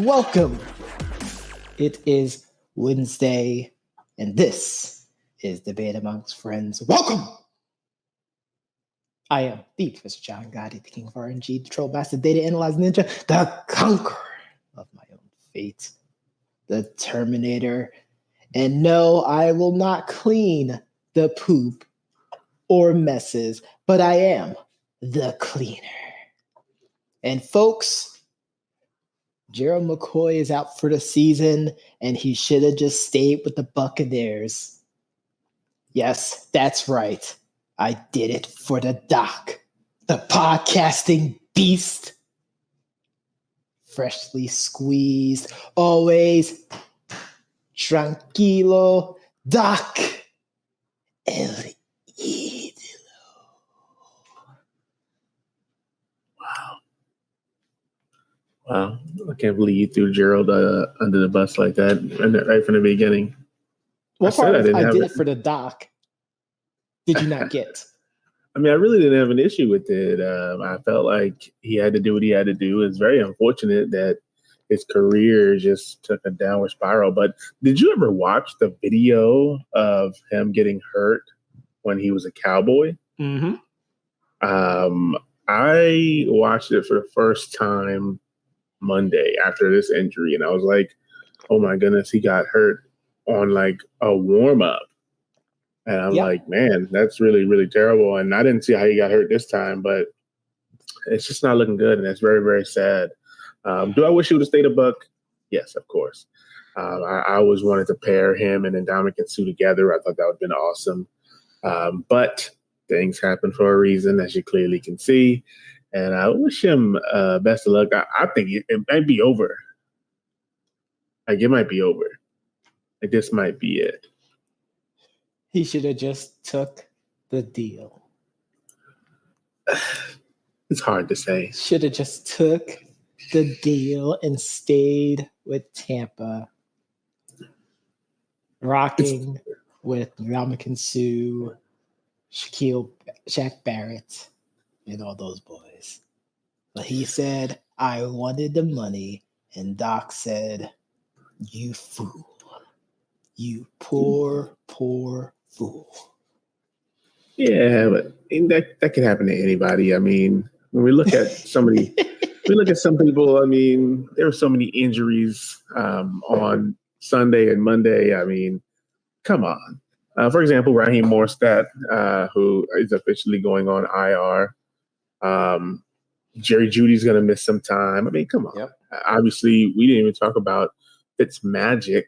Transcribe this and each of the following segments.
welcome. It is Wednesday, and this is Debate Amongst Friends. Welcome. I am the Professor John Gotti, the King of RNG, the Troll Master, Data Analyze Ninja, the Conqueror of my own fate, the Terminator. And no, I will not clean the poop or messes, but I am the cleaner. And folks, Gerald McCoy is out for the season, and he should have just stayed with the Buccaneers. Yes, that's right. I did it for the doc, the podcasting beast. Freshly squeezed, always tranquilo, Doc El Idolo. Wow. I can't believe you threw Gerald under the bus like that right from the beginning. What part of I did it for the doc did you not get? I mean, I really didn't have an issue with it. I felt like he had to do what he had to do. It's very unfortunate that his career just took a downward spiral. But did you ever watch the video of him getting hurt when he was a Cowboy? Mm-hmm. I watched it for the first time Monday after this injury, and I was like, oh my goodness, he got hurt on like a warm-up. And I'm like, man, that's really, really terrible. And I didn't see how he got hurt this time, but it's just not looking good, and it's very, very sad. Do I wish he would have stayed a Buck? Yes, of course. I always wanted to pair him and Ndamukong Suh together. I thought that would have been awesome. But things happen for a reason, as you clearly can see. And I wish him best of luck. I think it might be over. Like, it might be over. Like, this might be it. He should have just took the deal. It's hard to say. Should have just took the deal and stayed with Tampa. Rocking with Ndamukong Suh, Shaq Barrett, and all those boys. But he said, I wanted the money. And Doc said, you fool. You poor, poor fool. Yeah, but that can happen to anybody. I mean, when we look at somebody, we look at some people, I mean, there were so many injuries on Sunday and Monday. I mean, come on. For example, Raheem Mostert, who is officially going on IR. Jerry Judy's going to miss some time. I mean, come on. Yep. Obviously, we didn't even talk about Fitzmagic.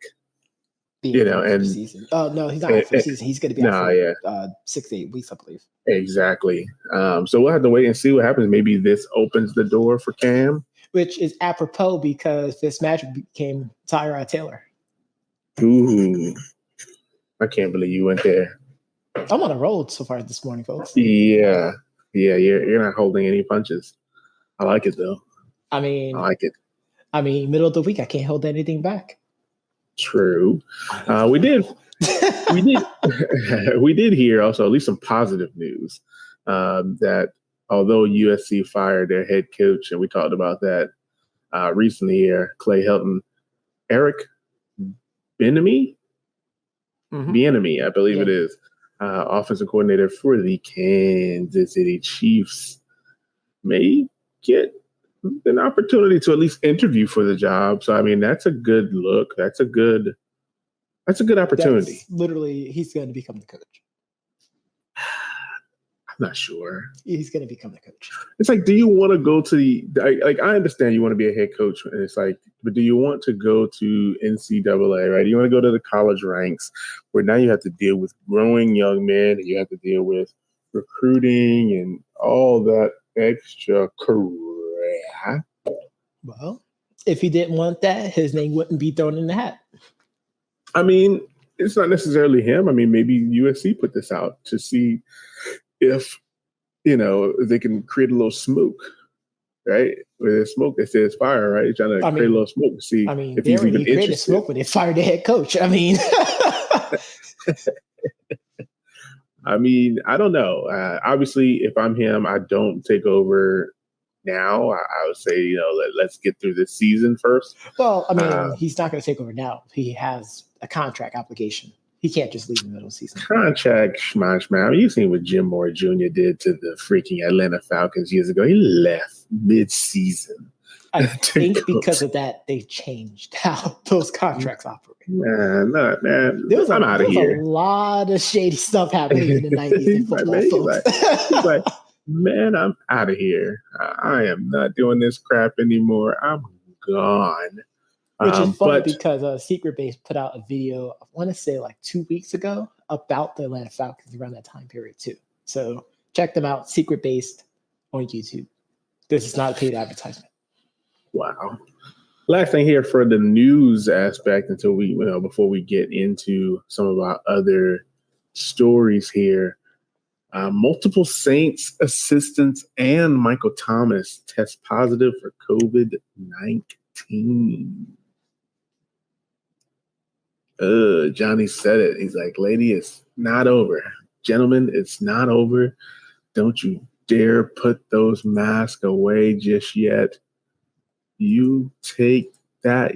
And season. Oh no, he's not out for the season. He's going to be out for 6 to 8 weeks, I believe. Exactly. So we'll have to wait and see what happens. Maybe this opens the door for Cam, which is apropos because Fitzmagic became Tyrod Taylor. Ooh, I can't believe you went there. I'm on a roll so far this morning, folks. Yeah. You're not holding any punches. I like it though. I like it. Middle of the week, I can't hold anything back. True. We did hear also at least some positive news that although USC fired their head coach, and we talked about that recently here, Clay Helton, Eric Bieniemy, I believe it is, offensive coordinator for the Kansas City Chiefs, may get an opportunity to at least interview for the job. So, I mean, that's a good look. That's a good opportunity. That's literally, he's going to become the coach. I'm not sure. He's going to become the coach. It's like, do you want to go to I understand you want to be a head coach, and it's like, but do you want to go to NCAA, right? Do you want to go to the college ranks where now you have to deal with growing young men, and you have to deal with recruiting and all that extra career? Well, if he didn't want that, his name wouldn't be thrown in the hat. I mean, it's not necessarily him. I mean, maybe USC put this out to see if, they can create a little smoke, right? Where there's smoke, they say it's fire, right? Trying to create a little smoke to see if he's even interested. Created smoke when they fired the head coach. I mean, I don't know. Obviously, if I'm him, I don't take over now. I would say, let's get through this season first. Well, I mean, he's not going to take over now. He has a contract obligation. He can't just leave in the middle of the season. Contract schmash, man. You've seen what Jim Moore Jr. did to the freaking Atlanta Falcons years ago. He left mid-season. I think because of that, they changed how those contracts operate. Man, There was I'm out of here. A lot of shady stuff happening in the 90s in football, he's like, man, I'm out of here. I am not doing this crap anymore. I'm gone. Which is funny because Secret Base put out a video, I want to say like 2 weeks ago, about the Atlanta Falcons around that time period too. So check them out, Secret Base on YouTube. This is not a paid advertisement. Wow. Last thing here for the news aspect until before we get into some of our other stories here. Multiple Saints assistants and Michael Thomas test positive for COVID-19. Johnny said it. He's like, lady, it's not over. Gentlemen, it's not over. Don't you dare put those masks away just yet. You take that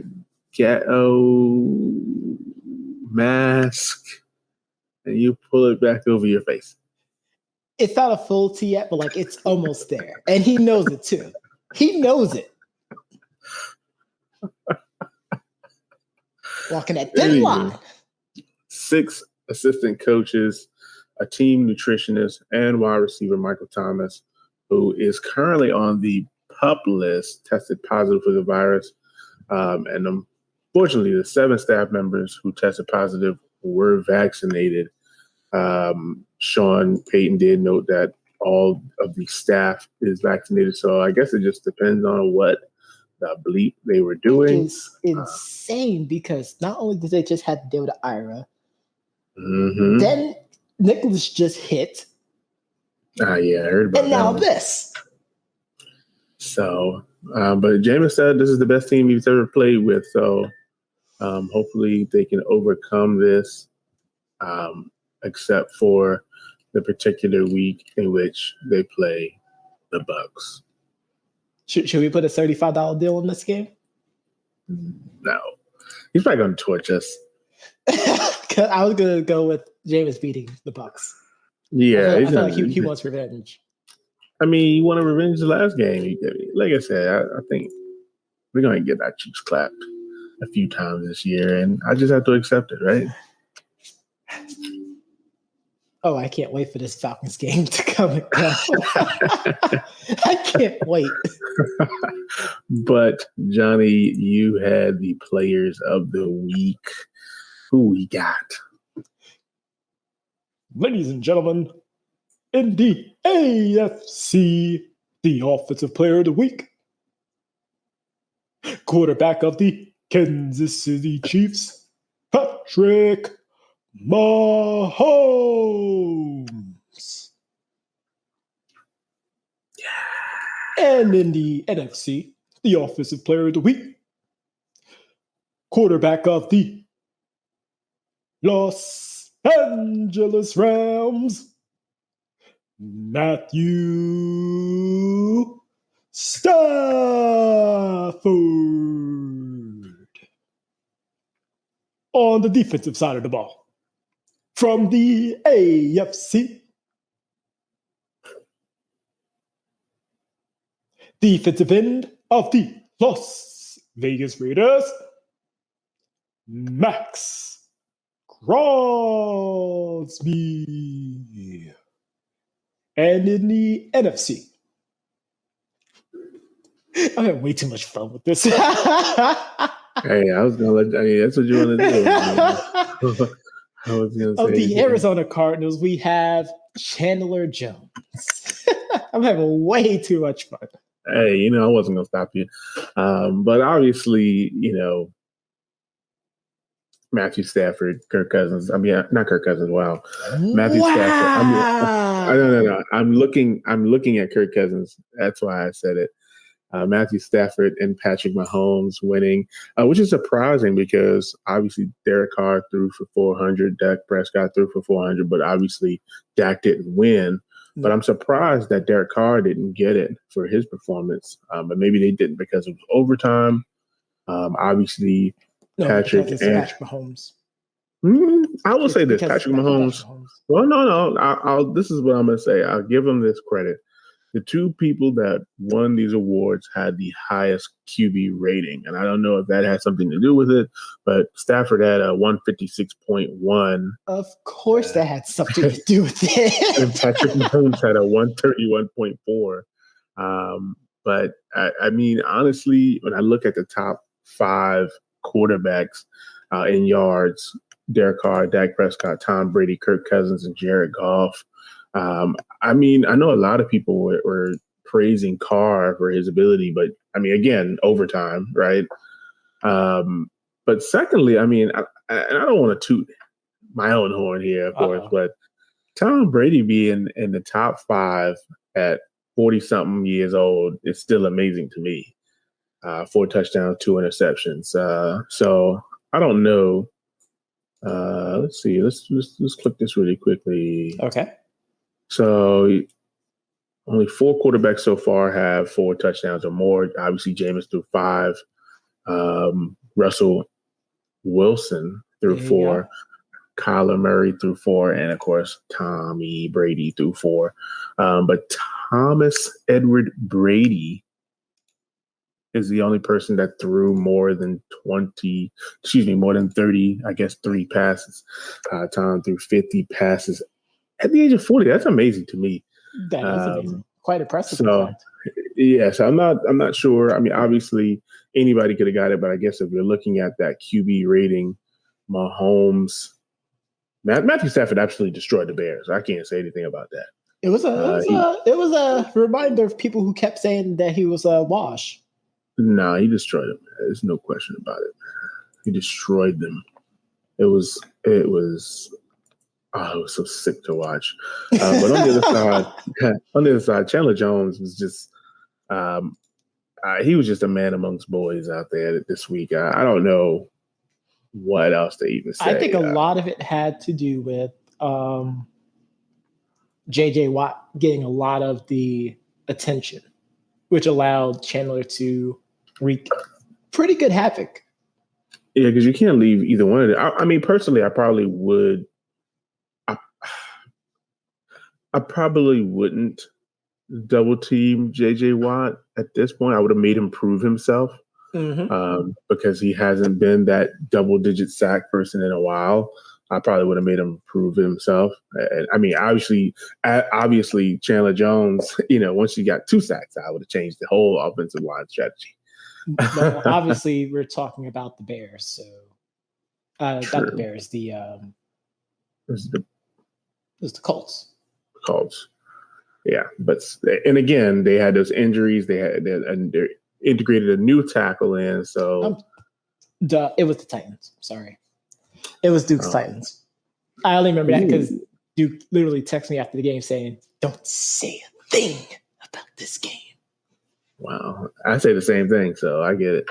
ghetto mask and you pull it back over your face. It's not a full T yet, but like it's almost there. And he knows it too. He knows it. Walking that thin line. 6 assistant coaches, a team nutritionist, and wide receiver Michael Thomas, who is currently on the PUP list, tested positive for the virus. And unfortunately, the 7 staff members who tested positive were vaccinated. Sean Payton did note that all of the staff is vaccinated. So I guess it just depends on what the bleep they were doing. It's insane because not only did they just have to deal with Ira, then Nicholas just hit. Yeah, I heard about that. And now this. So, but Jameis said this is the best team he's ever played with. So hopefully they can overcome this, except for the particular week in which they play the Bucs. Should we put a $35 deal in this game? No. He's probably going to torch us. I was going to go with Jameis beating the Bucs. Yeah. I feel like he wants revenge. I mean, you want to revenge the last game. Like I said, I think we're going to get our cheeks clapped a few times this year, and I just have to accept it, right? Oh, I can't wait for this Falcons game to come and go. I can't wait. But, Johnny, you had the players of the week. Who we got? Ladies and gentlemen, in the AFC, the Offensive Player of the Week, quarterback of the Kansas City Chiefs, Patrick Mahomes. And in the NFC, the Offensive Player of the Week, quarterback of the Los Angeles Rams, Matthew Stafford. On the defensive side of the ball, from the AFC, defensive end of the Las Vegas Raiders, Max Crosby. And in the NFC, I'm having way too much fun with this. Hey, I was gonna that's what you want to do. I was gonna say of the Arizona Cardinals, we have Chandler Jones. I'm having way too much fun. Hey, I wasn't gonna stop you, but obviously, Matthew Stafford, Kirk Cousins. I mean, not Kirk Cousins. Wow, Matthew Stafford. No. I'm looking at Kirk Cousins. That's why I said it. Matthew Stafford and Patrick Mahomes winning, which is surprising because obviously Derek Carr threw for 400, Dak Prescott threw for 400, but obviously Dak didn't win. But I'm surprised that Derek Carr didn't get it for his performance. But maybe they didn't because it was overtime. Obviously, Patrick Mahomes. I will say this: Patrick Mahomes. Well, no. This is what I'm going to say. I'll give him this credit. The two people that won these awards had the highest QB rating. And I don't know if that had something to do with it, but Stafford had a 156.1. Of course that had something to do with it. And Patrick Mahomes had a 131.4. But I mean, honestly, when I look at the top 5 quarterbacks in yards, Derek Carr, Dak Prescott, Tom Brady, Kirk Cousins, and Jared Goff, I mean, I know a lot of people were praising Carr for his ability, but I mean, again, overtime, right? But secondly, I mean, I don't want to toot my own horn here, of course, but Tom Brady being in the top 5 at 40-something years old is still amazing to me. 4 touchdowns, 2 interceptions. So I don't know. Let's see. Let's click this really quickly. Okay. So only 4 quarterbacks so far have 4 touchdowns or more. Obviously, Jameis threw 5. Russell Wilson threw 4. Kyler Murray threw 4. And, of course, Tommy Brady threw 4. But Thomas Edward Brady is the only person that threw more than 30, I guess, 3 passes. Tom threw 50 passes at the age of 40. That's amazing to me. That is amazing. Quite impressive. So, so I'm not sure. I mean, obviously anybody could have got it, but I guess if you're looking at that QB rating, Mahomes, Matthew Stafford absolutely destroyed the Bears. I can't say anything about that. It was a reminder of people who kept saying that he was a wash. Nah, he destroyed them. There's no question about it. He destroyed them. It was so sick to watch. But on the other side, Chandler Jones was just he was just a man amongst boys out there this week. I don't know what else to even say. I think a lot of it had to do with J.J. Watt getting a lot of the attention, which allowed Chandler to wreak pretty good havoc. Yeah, because you can't leave either one of them. I mean, personally, I probably would. I probably wouldn't double team JJ Watt at this point. I would have made him prove himself because he hasn't been that double-digit sack person in a while. I probably would have made him prove himself. I mean, obviously, Chandler Jones, once you got 2 sacks, I would have changed the whole offensive line strategy. Well, obviously, we're talking about the Bears, so not the Bears. It was the Colts. Colts. Yeah, and again, they had those injuries. They integrated a new tackle in. So it was the Titans. Sorry, it was Duke's Titans. I only remember that because Duke literally texted me after the game saying, "Don't say a thing about this game." Wow, I say the same thing, so I get it.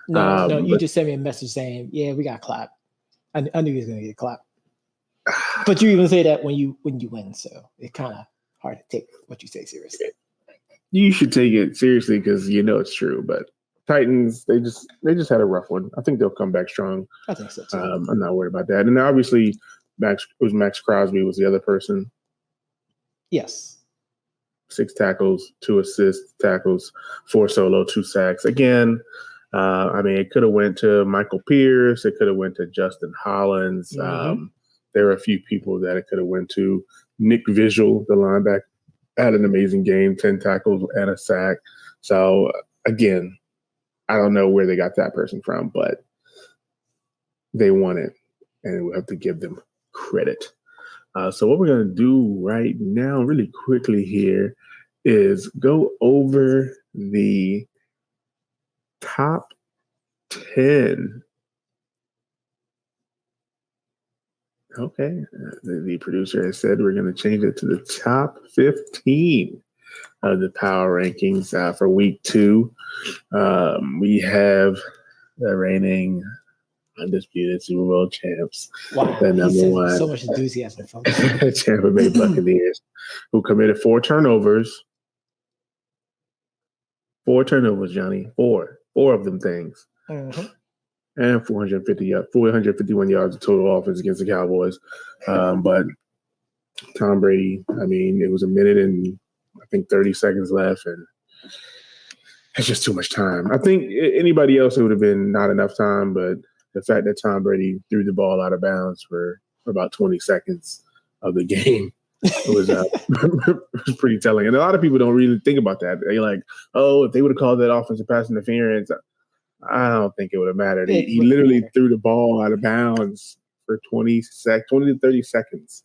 No, you just sent me a message saying, "Yeah, we got clapped." I knew he was going to get clapped. But you even say that when you win, so it's kind of hard to take what you say seriously. You should take it seriously because it's true. But Titans, they just had a rough one. I think they'll come back strong. I think so too. I'm not worried about that. And obviously, Max Crosby was the other person. Yes. 6 tackles, 2 assist tackles, 4 solo, 2 sacks. Again, I mean, it could have went to Michael Pierce. It could have went to Justin Hollins. There were a few people that it could have went to. Nick Vigil, the linebacker, had an amazing game, 10 tackles and a sack. So, again, I don't know where they got that person from, but they won it, and we'll have to give them credit. So what we're going to do right now, really quickly here, is go over the top 10. Okay. The producer has said we're going to change it to the top 15 of the power rankings for week 2. We have the reigning undisputed Super Bowl champs. Wow, The he number said one so much enthusiasm, folks. Tampa Bay Buccaneers, who committed 4 turnovers. 4 turnovers, Johnny. Four of them things. Mm-hmm. And 451 yards of total offense against the Cowboys. But Tom Brady, I mean, it was a minute and I think 30 seconds left, and it's just too much time. I think anybody else, it would have been not enough time, but the fact that Tom Brady threw the ball out of bounds for about 20 seconds of the game was was pretty telling. And a lot of people don't really think about that. They're like, oh, if they would have called that offensive pass interference, I don't think it would have mattered. He literally threw the ball out of bounds for 20 to 30 seconds.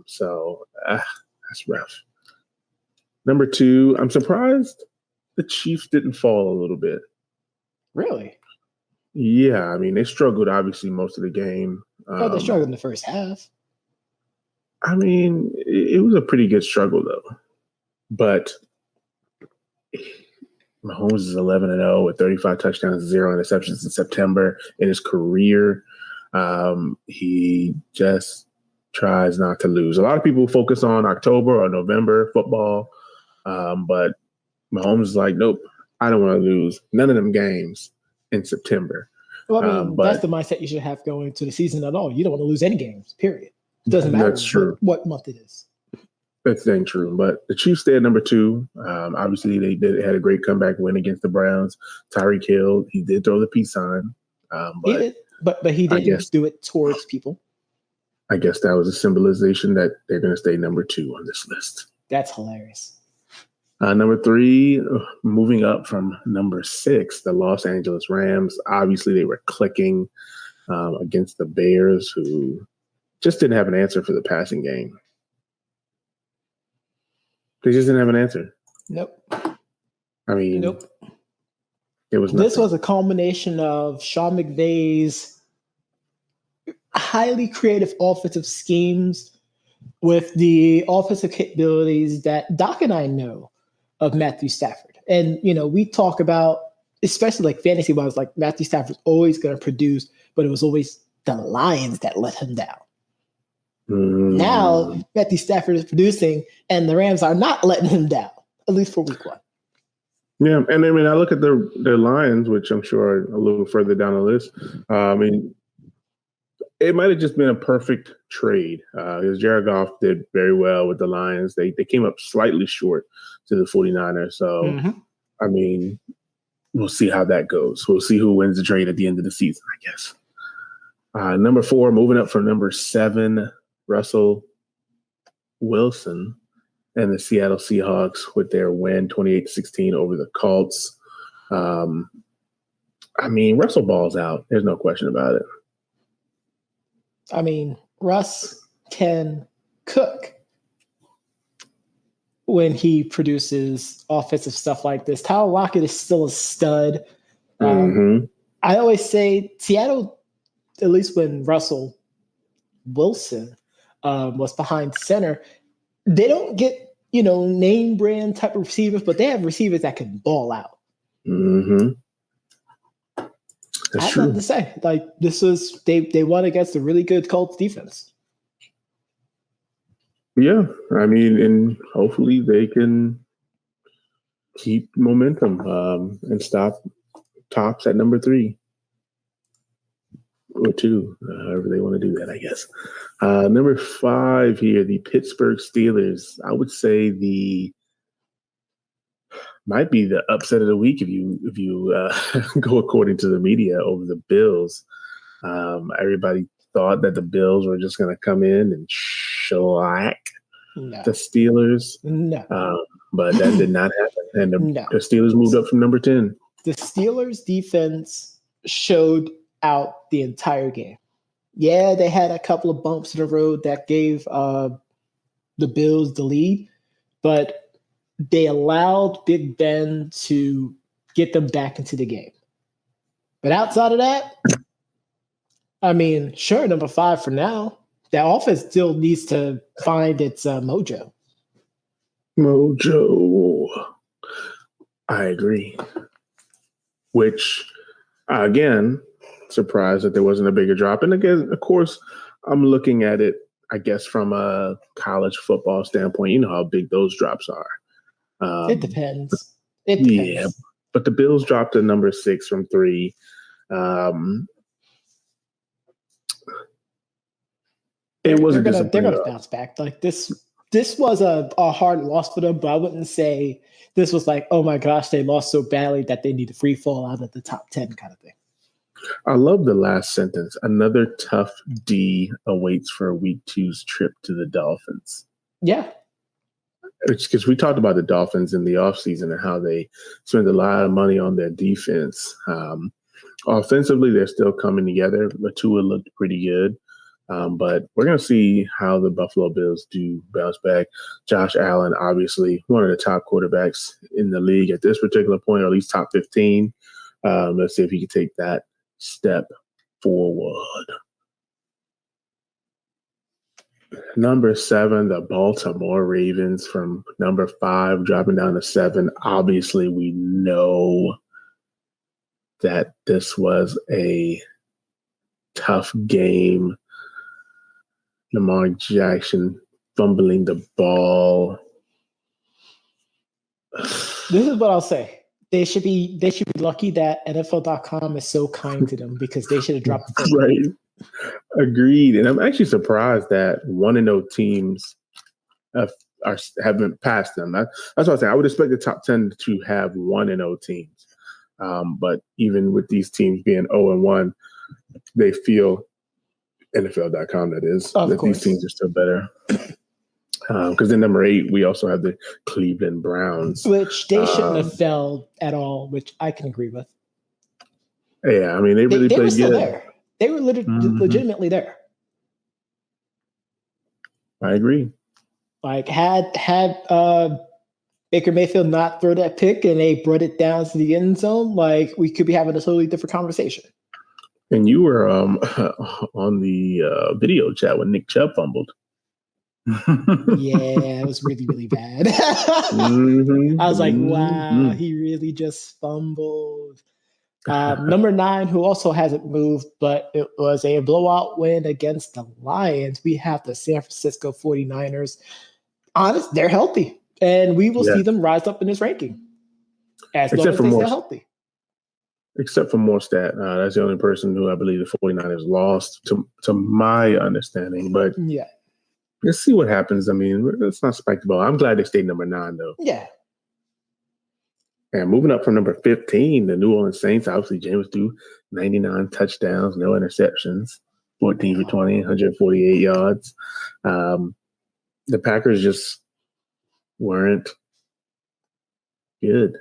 So that's rough. Number 2, I'm surprised the Chiefs didn't fall a little bit. Really? Yeah, I mean, they struggled obviously most of the game. They struggled in the first half. I mean, it was a pretty good struggle though. But Mahomes is 11-0 with 35 touchdowns, 0 interceptions in September in his career. He just tries not to lose. A lot of people focus on October or November football, but Mahomes is like, nope, I don't want to lose none of them games in September. Well, I mean, that's the mindset you should have going into the season at all. You don't want to lose any games, period. It doesn't matter what month it is. That's dang true. But the Chiefs stay at number 2. Obviously, they had a great comeback win against the Browns. Tyreek Hill, he did throw the peace sign. He did, but he didn't do it towards people. I guess that was a symbolization that they're going to stay number 2 on this list. That's hilarious. Number 3, moving up from number 6, the Los Angeles Rams. Obviously, they were clicking against the Bears, who just didn't have an answer for the passing game. They just didn't have an answer. Nope. I mean, nope. It was nothing. This was a culmination of Sean McVay's highly creative offensive schemes with the offensive capabilities that Doc and I know of Matthew Stafford. And, we talk about, especially like fantasy-wise, like Matthew Stafford's always going to produce, but it was always the Lions that let him down. Now, Matthew Stafford is producing, and the Rams are not letting him down, at least for week 1. Yeah, and I mean, I look at their Lions, which I'm sure are a little further down the list. I mean, it might have just been a perfect trade because Jared Goff did very well with the Lions. They came up slightly short to the 49ers. So, I mean, we'll see how that goes. We'll see who wins the trade at the end of the season, I guess. Number 4, moving up from number 7, Russell Wilson and the Seattle Seahawks with their win 28-16 over the Colts. I mean, Russell balls out. There's no question about it. I mean, Russ can cook when he produces offensive stuff like this. Tyler Lockett is still a stud. I always say Seattle, at least when Russell Wilson was behind center, they don't get, name brand type of receivers, but they have receivers that can ball out. That's I have true. nothing to say. Like, this was, they won against a really good Colts defense. Yeah, I mean, and hopefully they can keep momentum and stop tops at number 3 or 2, however they want to do that, I guess. Number 5 here, the Pittsburgh Steelers. I would say might be the upset of the week if you go according to the media over the Bills. Everybody thought that the Bills were just going to come in and shellac the Steelers. No. But that did not happen. And the Steelers moved up from number 10. The Steelers defense showed out the entire game. Yeah, they had a couple of bumps in the road that gave the Bills the lead, but they allowed Big Ben to get them back into the game. But outside of that, I mean, sure, number 5 for now. That offense still needs to find its mojo. Mojo. I agree. Which, again, surprised that there wasn't a bigger drop. And again, of course, I'm looking at it, I guess, from a college football standpoint. You know how big those drops are. It depends. Yeah, but the Bills dropped to number 6 from 3. It wasn't disappointing. They're gonna bounce back. Like this was a hard loss for them, but I wouldn't say this was like, oh my gosh, they lost so badly that they need to free fall out of the top 10 kind of thing. I love the last sentence. Another tough D awaits for week 2's trip to the Dolphins. Yeah. Because we talked about the Dolphins in the offseason and how they spend a lot of money on their defense. Offensively, they're still coming together. Tua looked pretty good. But we're going to see how the Buffalo Bills do bounce back. Josh Allen, obviously, one of the top quarterbacks in the league at this particular point, or at least top 15. Let's see if he can take that step forward. Number 7, the Baltimore Ravens, from number 5 dropping down to 7. Obviously, we know that this was a tough game. Lamar Jackson fumbling the ball. This is what I'll say. They should be lucky that NFL.com is so kind to them, because they should have dropped the right. Agreed. And I'm actually surprised that 1-0 teams haven't passed them. That's what I'm saying. I would expect the top 10 to have 1-0 teams. But even with these teams being 0-1, they feel, NFL.com, that is, that these teams are still better. Because then number 8, we also have the Cleveland Browns, which they shouldn't have fell at all, which I can agree with. Yeah, I mean, they really played still good. There. They were legitimately there. I agree. Like had Baker Mayfield not throw that pick and they brought it down to the end zone, like we could be having a totally different conversation. And you were on the video chat when Nick Chubb fumbled. Yeah, it was really, really bad. I was like, wow, he really just fumbled. Number 9, who also hasn't moved, but it was a blowout win against the Lions. We have the San Francisco 49ers. Honest, they're healthy, and we will see them rise up in this ranking as long as they stay healthy. Except for Morstead. That's the only person who I believe the 49ers lost, to my understanding. But yeah, let's see what happens. I mean, it's not spectacle. I'm glad they stayed number 9, though. Yeah. And moving up from number 15, the New Orleans Saints. Obviously, James threw 99 touchdowns, no interceptions, 14 for 20, 148 yards. The Packers just weren't good.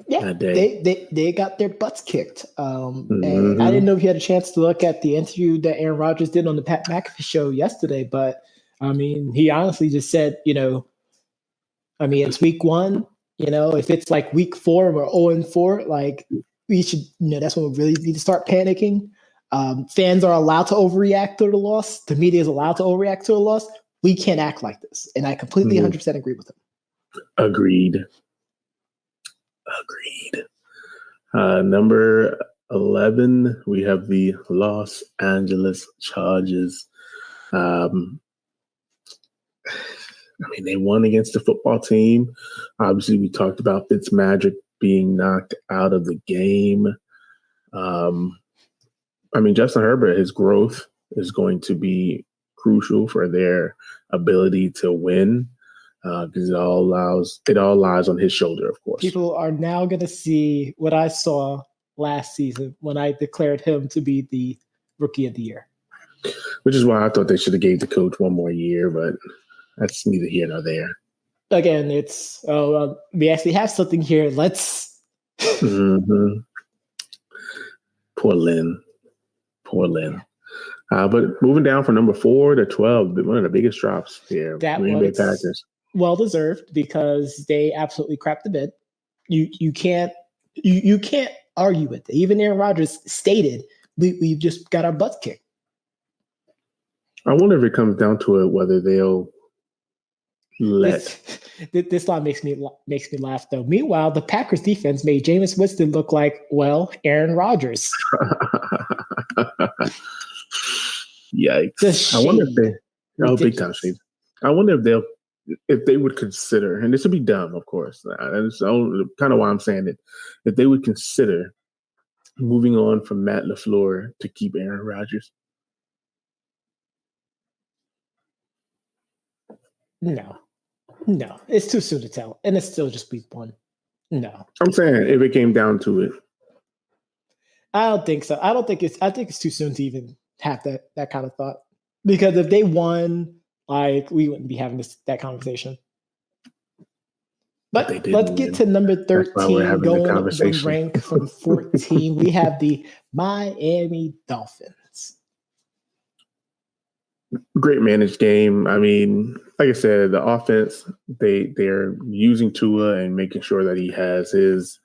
Yeah, they got their butts kicked. And I didn't know if you had a chance to look at the interview that Aaron Rodgers did on the Pat McAfee show yesterday, but I mean, he honestly just said, it's week 1. If it's like week 4 or 0-4, like we should, that's when we really need to start panicking. Fans are allowed to overreact to the loss. The media is allowed to overreact to a loss. We can't act like this, and I completely 100% agree with him. Agreed. Number 11, we have the Los Angeles Chargers. They won against the football team. Obviously, we talked about Fitzmagic being knocked out of the game. Justin Herbert, his growth is going to be crucial for their ability to win. Because it all lies on his shoulder, of course. People are now going to see what I saw last season when I declared him to be the Rookie of the Year. Which is why I thought they should have gave the coach one more year, but that's neither here nor there. Again, it's we actually have something here. Let's. Poor Lynn. But moving down from number 4 to 12, one of the biggest drops here. Green Bay Packers. Well deserved, because they absolutely crapped the bed. You can't argue with it. Even Aaron Rodgers stated we've just got our butts kicked. I wonder if it comes down to it whether they'll let this line makes me laugh though. Meanwhile, the Packers defense made Jameis Winston look like Aaron Rodgers. Yikes! I wonder if they big time shade. I wonder if they would consider, and this would be dumb, of course. That's kind of why I'm saying it. If they would consider moving on from Matt LaFleur to keep Aaron Rodgers. No, it's too soon to tell, and it's still just week 1. No, I'm saying if it came down to it, I don't think so. I think it's too soon to even have that kind of thought, because if they won, like, we wouldn't be having that conversation. But let's get to number 13, going up one rank from 14. We have the Miami Dolphins. Great managed game. I mean, like I said, the offense, they're using Tua and making sure that he has his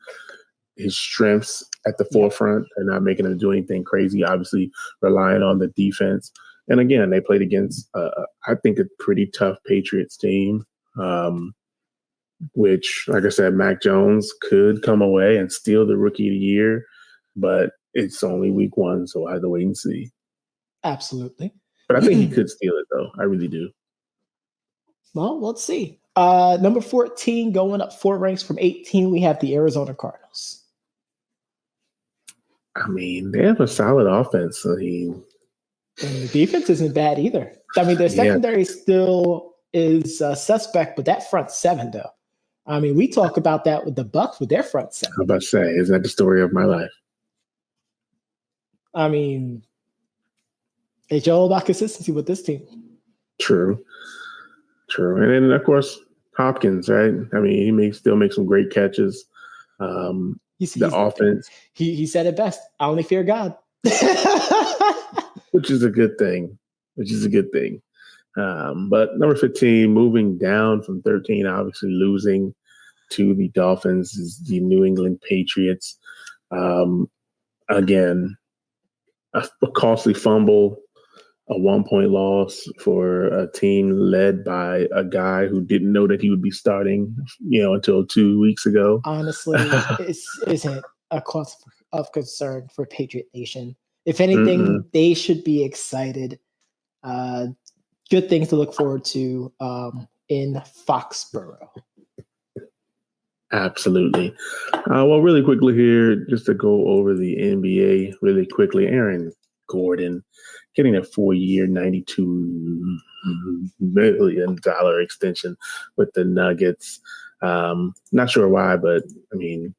strengths at the forefront and not making him do anything crazy, obviously relying on the defense. And again, they played against, I think, a pretty tough Patriots team, which, like I said, Mac Jones could come away and steal the Rookie of the Year, but it's only week 1, so I have to wait and see. Absolutely. But I think he could steal it, though. I really do. Well, let's see. Number 14, going up 4 ranks from 18, we have the Arizona Cardinals. I mean, they have a solid offense. And the defense isn't bad either. I mean, their secondary still is suspect, but that front 7, though. I mean, we talk about that with the Bucs with their front 7. I'm about to say, is that the story of my life? I mean, it's all about consistency with this team. True. And then, of course, Hopkins, right? I mean, he still make some great catches. The offense. He said it best. I only fear God. Which is a good thing. But number 15, moving down from 13, obviously losing to the Dolphins, is the New England Patriots. Again, a costly fumble, a 1-point loss for a team led by a guy who didn't know that he would be starting, until 2 weeks ago. Honestly, it isn't a cause of concern for Patriot Nation. If anything, they should be excited. Good things to look forward to in Foxborough. Absolutely. Well, really quickly here, just to go over the NBA really quickly. Aaron Gordon getting a 4-year, $92 million extension with the Nuggets. Not sure why, but I mean,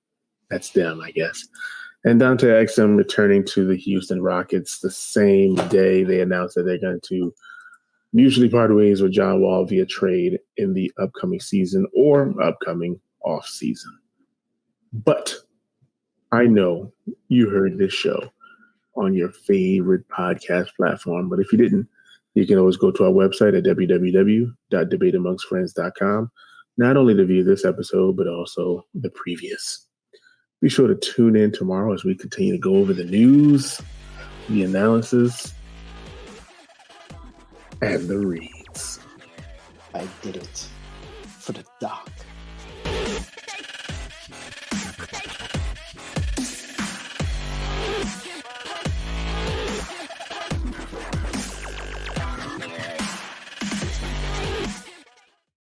that's them, I guess. And Dante Exum returning to the Houston Rockets the same day they announced that they're going to mutually part ways with John Wall via trade in the upcoming season or upcoming off season. But I know you heard this show on your favorite podcast platform, but if you didn't, you can always go to our website at www.debateamongstfriends.com, not only to view this episode, but also the previous. Be sure to tune in tomorrow as we continue to go over the news, the analysis, and the reads. I did it for the doc.